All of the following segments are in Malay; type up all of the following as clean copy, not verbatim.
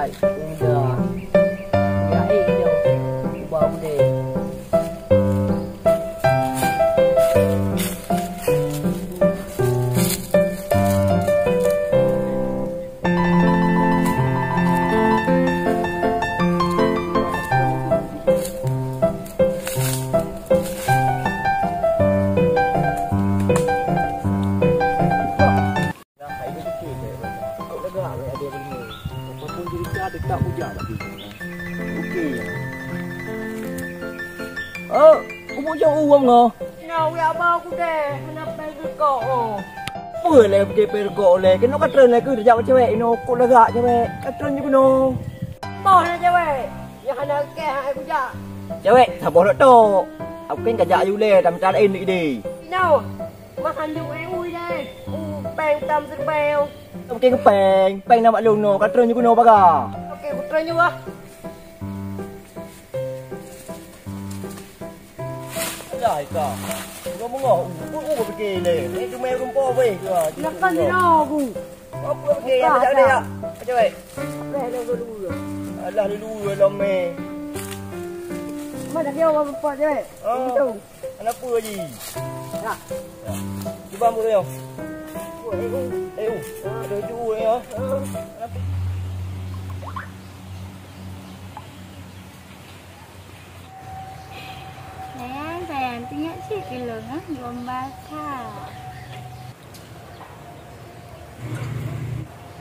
Baik, udah. Ya, jom. Ubah boleh. Tak hujan lagi. Okey. Aku punya uang ngah. Nào ya ba aku deh, kenapa kau? Boleh pergi pergi oleh. Kena katren lagi dah jawab cewek ini. Kau lega cewek. Katren juga no. Mana cewek? Yang nak ke aku jak. Cewek, tak boleh tu. Aku kan kerja you le, dalam cara ini di. Nào, makan du ui deh. Peng tam serbel. Okey ke peng nama lu no. Katren juga no baga. Okey, aku try juga. Dah kau. Kau mengah. Aku pergi le. Ni cuma rumput weh. Nak kan ni aku. Apa pergi yang macam ni ya? Cewek. Dah dulu. Alah dulu lah me. Mana dia orang lupa cewek? Itu. Kenapa lagi? Nak. Cuba ambil dia. Ada dua ya. Sayang, tengok si kilo kan, gombal kah.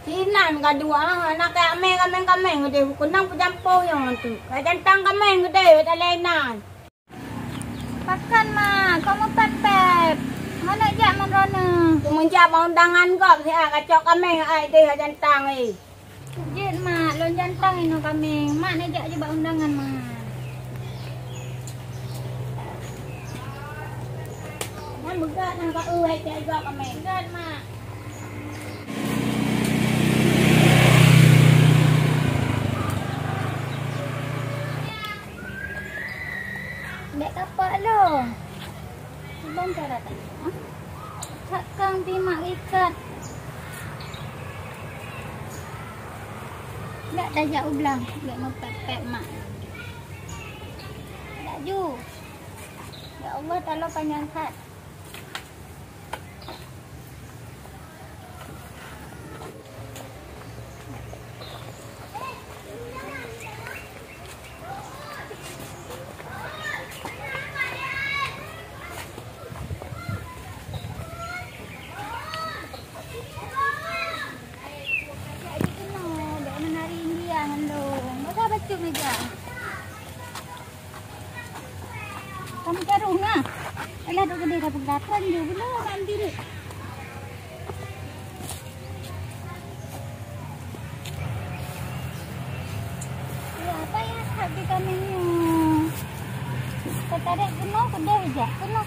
Sinan kadua nak kameng gede kunang pujampo yang tu. Kajantang kameng gede talenan. Pakan mah, kamu pepep. Mana jak menrona? Menjak undangan kau si kacok kameng ai deh kajantang ai. Jet mak, lon jantang ino kameng. Mak nak jak je undangan mak. Mana begat nang kau hai jak juga kameng. Begat mak. Dek kapak lo. Bang cara tak? Sakang timak ikat. Tak dajak ulang. Tak mau pepek mak. Tak ju. Ya Allah tolong panjang hat. Kamu karung lah. Alah duk gede dah pegatan je. Belah nanti ni. Ya, apa yang khas di kamenya? Ketarik kena kedai je. Kena.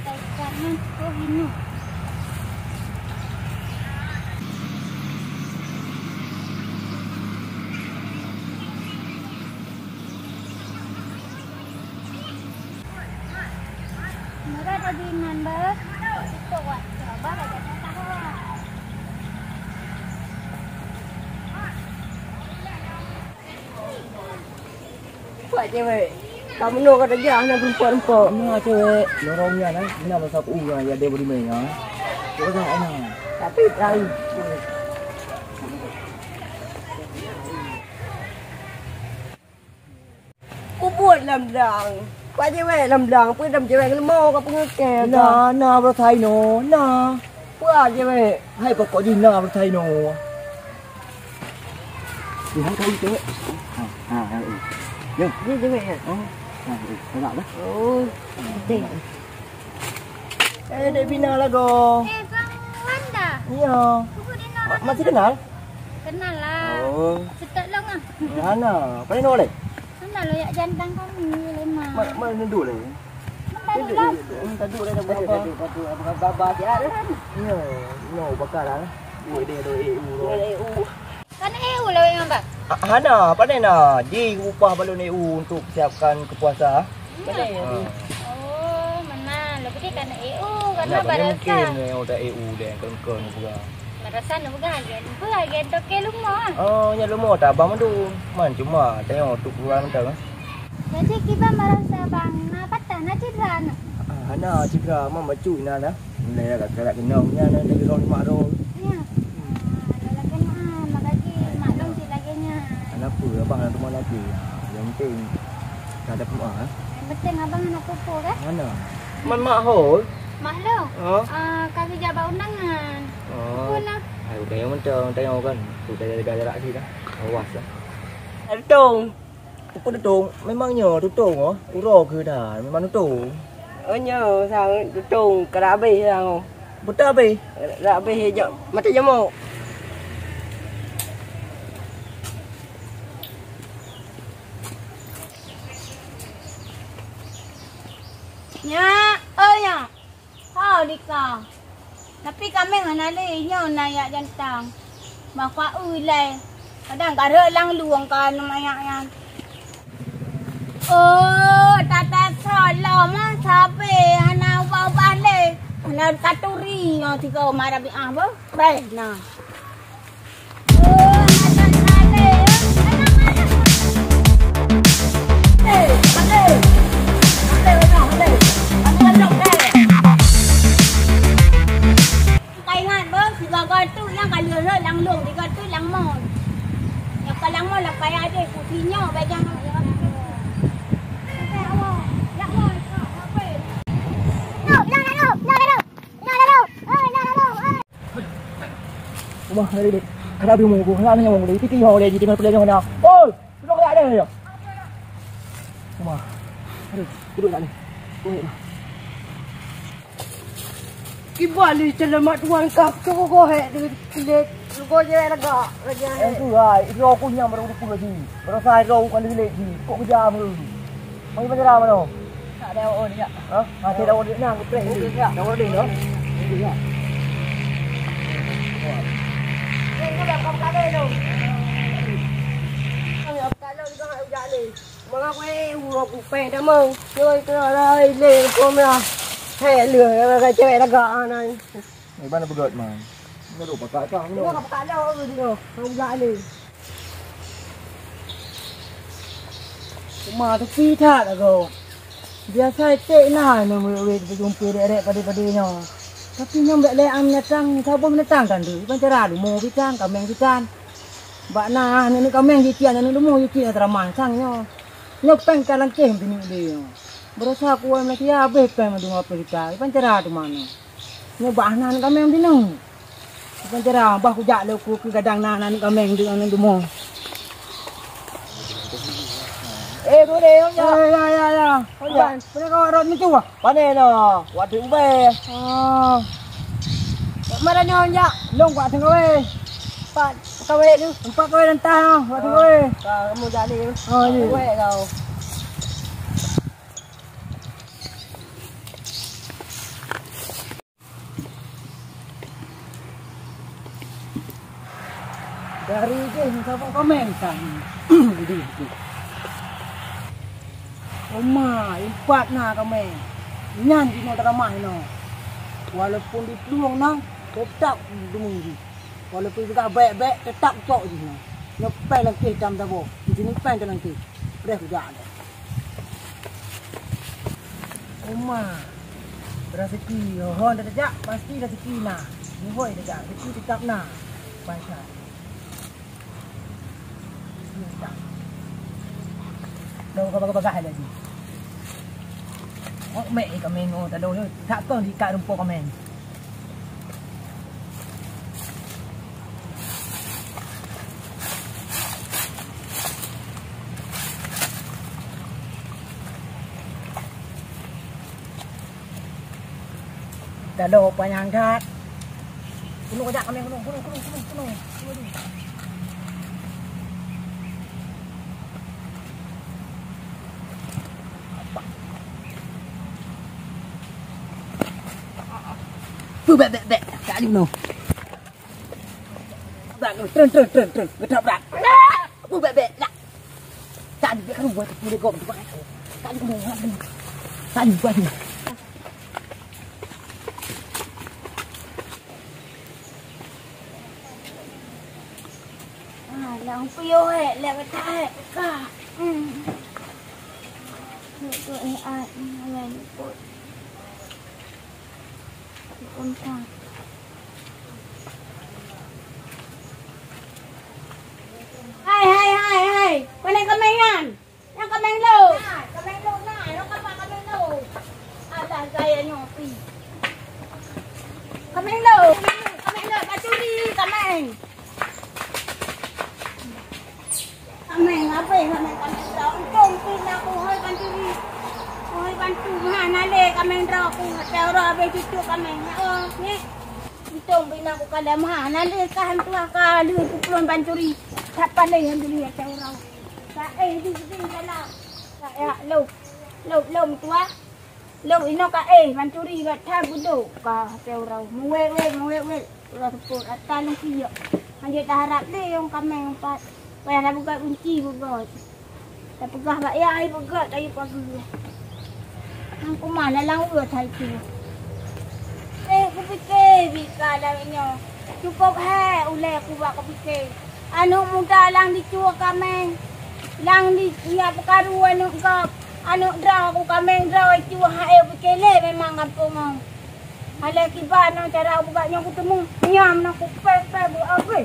Kaitannya oh ini. Mereka di number itu buat coba aja tahu. Buat cewek. Kamu nak kata jangan nak perempuan. Mana cewek? Lorongnya nah. Ini apa sap uga ya dia beri mainnya. Coba dah ana. Tapi tahu. Ku buat lamdang. Buat cewek lamdang. Pun dam cewek lemau kau pengekeh. Na berthai no. Na. Buat cewek. Hai pokok di na berthai no. Di hai kau cewek. Jom. Ni cewek ya. Kau nak dah. Oh. Tengok. Dek bina lah go. Kawan dah. Iya. Masih kenal? Kenal lah. Oh. Setak long ah. Mana? Paling no leh. Kenal lo yak jantang kami lemah. Mana nunduk leh? Tadi lah. Taduk dah berapa? Apa baba dia ada? Ya, no bakal lah. Duit dia tu EU. Kan EU lah yang bang. Hana, pandai nak. Di upah balon EU untuk siapkan kepuasa. Pandai ya. Oh, mana? Lebih kan EU karena Nak barasa. mungkin ada EU dia kan juga. Rasa nak bahagian toke lumah. Oh, nya lumah tak abang mandu. Man cuma tengok tu keluar mentang. Jadi kita merasa bang na patah na cedera. Ana cedera mama cuy na dah. Mulai kat kerak kenongnya na dari rong mak rong. Ya. Lagi makasih maklum si laginya. Kenapa abang nak rumah lagi? Yang penting tak ada rumah. Yang penting abang nak kupu kan? Mana? Man mak hol. Maklum. Oh. Kami jawab undangan. Oh. Puna. Ai udah yang mentang tengok kan. Tu dah jarak sini dah. Awas lah. Tung. Apa tu? Memangnya tutung oh. Uro ke dah? Memang tutung. Nhớ sao tung cái đã bị sao? Betul be? Đã bị giờ macam jamu. Nya, nya. Kau di kau. Tapi kami hana le nyo na ya jantang. Maka ulai. Kadang kada lang luang kan mayak. Oh, tata salam sape hana ubah le. Hana katuri yo tiga marabi apa? Baik nah. Oh, ada kale. Lang luang di kat tu lang mon. Yang kalang mon lah kaya ada putihnya bagian. Rumah dari ni. Kada bi mu ko hala nya mu tiki ho le ji tinggal pelajang mana. Oi, duduk kat ada. Rumah. Aduh, duduk kat ni. Oi. Kibali celamat tuan kap tu kau hek dia kau je lega raja. Itu lah, itu aku yang baru dulu lagi. Baru saya tahu kan dia lagi. Kok kerja apa? Mau pergi mana mana? Tak ada orang dia. Ha? Masih ada orang nak play ni. Ada orang ni dah. Iya. Kau dah kau kade tu. Kau kade tu kau ujar ni. Mga kau urut kupeng dah meng. Chơi cái này lên con mày. Hei lừa cái chơi lega này. Ni mana begot man. Ni duk pakai kang ni. Kau kau kade tu dia. Kau ujar ni. Cuma tu pita dah kau. Biasa cek nah nama wei berjumpa dek pada-padanya. Tapi nyam dak le am nyatang siapa menatang kan tu. Iban cara lu mau pitan kameng pitan. Bak nah ni kameng jikian ni lu mau jikian teraman sangnya. Nyok peng kalang kem bini dia. Berasa aku am lagi habis peng madu apa kita. Iban cara tu mana. Nyok bak nah kameng dinung. Iban cara bah ku jak le ku kadang nah kameng dengan tu mau. Tu dia nya. Ya. Kan, kau rot ni tu ah. Pane no. Wat thung be. Oh. Mana ni orang jak? Long buat tengok weh. Empat kau tu. Empat kau rentah. Buat tengok weh. Kamu jadi. Oh, ni. Weh kau. Dari je siapa komen kan. Di. Oma, empat na kami. Nyan di nak ramah no. Walaupun di peluang nang tetap dumunggi. Walaupun juga baik-baik tetap cok je no. Nyepai lagi jam tabo. Di sini pen nanti. Breh kerja ada. Oma. Rezeki, oh dah sejak pasti rezeki na. Ni hoi dah rezeki tetap na. Baiklah. Đâu có bagay lagi. Oh mẹ kami ngo ta đâu thôi. Tak kon di kat rumput kami. Ta đâu panjang kat. Kuno kejak kami kuno. Bek. Tak ada no. Bek tren. Getap dak. Bek nak. Tak ada kan buat boleh kau buat. Tak ada no. Tak ada buat. piyo lewat ka. Itu alam pun. Kontang. Hai. Mana kamengan? Yang kameng lo. Kameng lo na. Lo kapa kameng lo. Ada gaya nyopi. Kameng lo. Bacuri kameng. Kameng apa yang kameng lo? Untung pin aku hoi bacuri. Hoi bantu mana le kameng ro aku hotel ro abe cucu kameng. Oh, ni. Untung pin aku kada mana le kan tu ka lu pukulon bacuri. Tak pandai yang dulu ya hotel ro. Di dalam. Ya, lo tua. Lo ino ka bacuri kat tha budo ka hotel ro. Muwe. Udah sepuluh atalung kiyo. Hanya dah harap deh yang kameng empat. Payah dah buka kunci buka. Dah pegah bak ya ai buka ayo pagi. Nang kumana lang udah thai tu. Aku fikir bika dah inyo. Cukup ulai aku buat aku fikir. Anu muda lang dicua kameng. Lang di ya pekaruan anu kap. Anu draw aku kameng draw cua fikir le memang kampung. Ala kiba no cara bukanya aku temu nyam nak pepe bu apa.